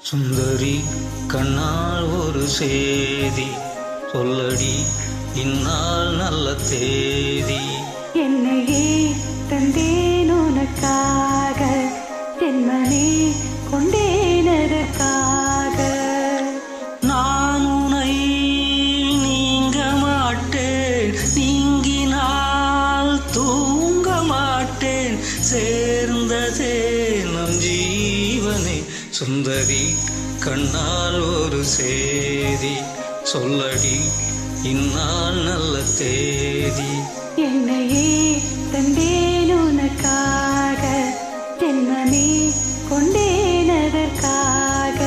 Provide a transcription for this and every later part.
சுந்தரி கண்ணால் ஒரு சேதி சொல்லடி, இந்நாள் நல்ல தேதி. என்னையே தந்தேன் உனக்காக, தென்மனே கொண்டேனதற்காக. நான் உனை நீங்க மாட்டேன், நீங்கினால் தூங்க மாட்டேன், சேர்ந்ததே நம் ஜீவனே. சுந்தரி கண்ணால் ஒரு சேதி சொல்லடி, இந்நாள் நல்ல தேதி. என்னையே தந்தேன் உனக்காக, தென்மனே கொண்டேனதற்காக.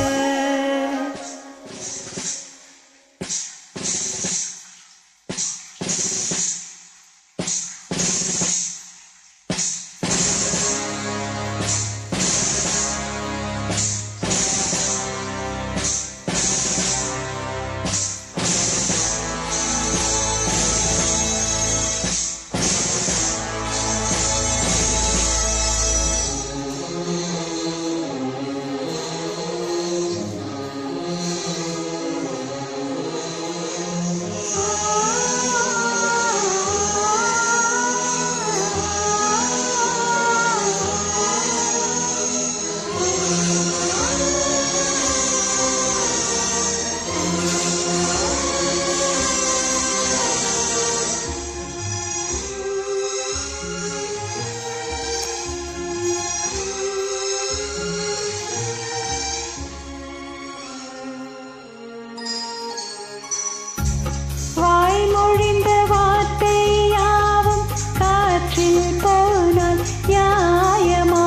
வாய்மொழிந்த வார்த்தை யாவும் காற்றில் போனால் நியாயமா?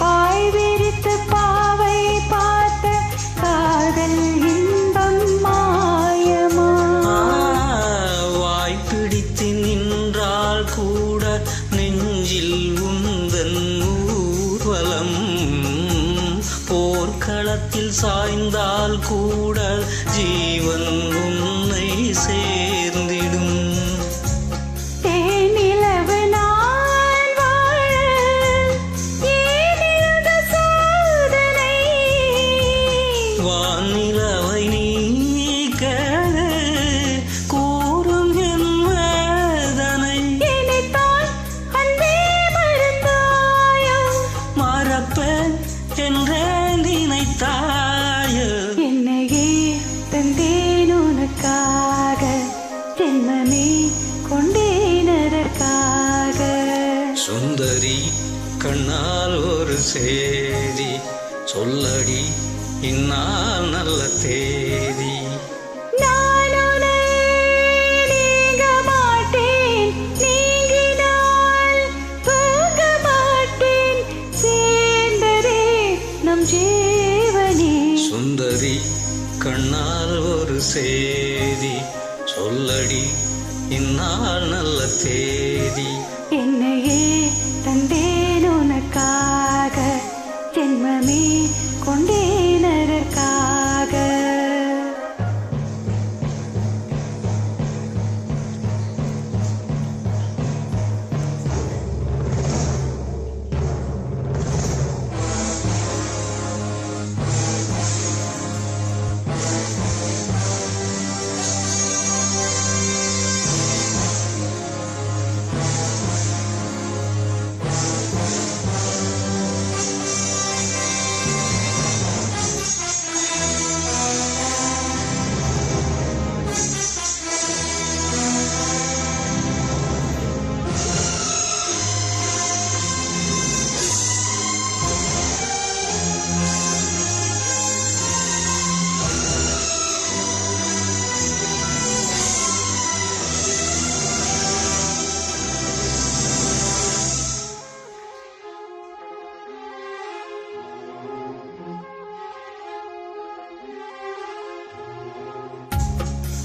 பாய் விரித்து பாவை பார்த்த காதல் இன்பம் மாயமா? வாய் பிடித்து நின்றால் கூட நெஞ்சில் உந்தன் ஊர்வலம், போர்க்களத்தில் சாய்ந்தால் கூட ஜீவன் உன்னை சேர்ந்திடும். தேனிலவு நான் வாழ ஏனிலத சோதனை, வானிலவை நீ கேள கூறும் என் வேதனை. நினைத்தால் அன்பே மறந்தாயோ, மறப்பேன் என்றே நினைத்தாயோ. என்னையே தந்தேன் உனக்காக, தென்மனே கொண்டேனதற்காக. சுந்தரி கண்ணால் ஒரு சேதி சொல்லடி, இந்நாள் நல்ல தேதி. நான் உன்னை நீங்க மாட்டேன், நீங்கினால் தூங்க மாட்டேன், சேர்ந்ததே நம் ஜீவனே. சுந்தரி கண்ணால் ஒரு சேதி சொல்லடி, இந்நாள் நல்ல தேதி. என்னையே தந்தேன் உனக்காக, ஜென்மமே கொண்டேனதற்காக.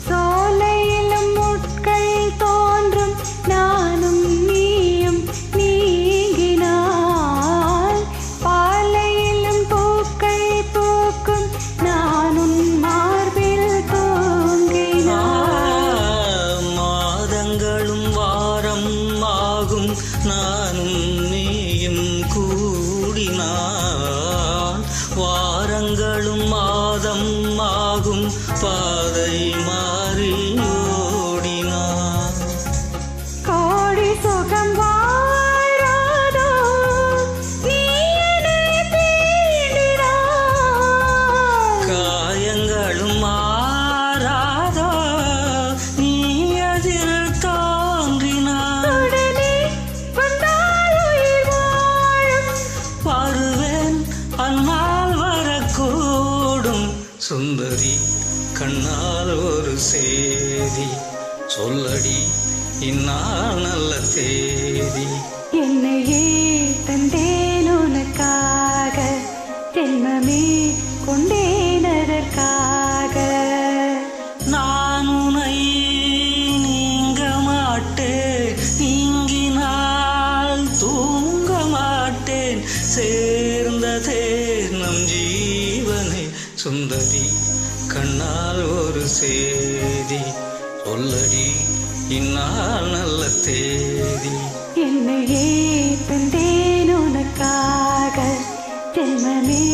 சோலையிலும் முட்கள் தோன்றும், நானும் நீயும் நீங்கினால், பாலையிலும் பூக்கள் பூக்கும், நானும் மார்பில் தூங்கினால். மாதங்களும் வாரம் ஆகும், நானும் நீயும் கூடினால், பாதை மாறி ஓடினான். கோடி சுகம் வாராதோ நீ என்னை தீண்டினாய். காயங்களும் மாறாதோ நீ எதில் தோன்றினான். உடனே வந்தால் உயிர் வாழும். வருவேன் அந்நாள் வரக்கூடும். சுந்தரி கண்ணால் ஒரு சேதி சொல்லடி இந்நாள் நல்ல தேதி. என்னையே தந்தேன் உனக்காக, ஜென்மமே கொண்டேன் அதற்காக. நான் உனை நீங்க மாட்டேன், நீங்கினால் தூங்க மாட்டேன். சேர்ந்ததே நம் ஜீவனை. சுந்தரி கண்ணால் ஒரு சேதி சொல்லடி இந்நாள் நல்ல தேதி. என்னையே தந்தேன் உனக்காக, ஜென்மமே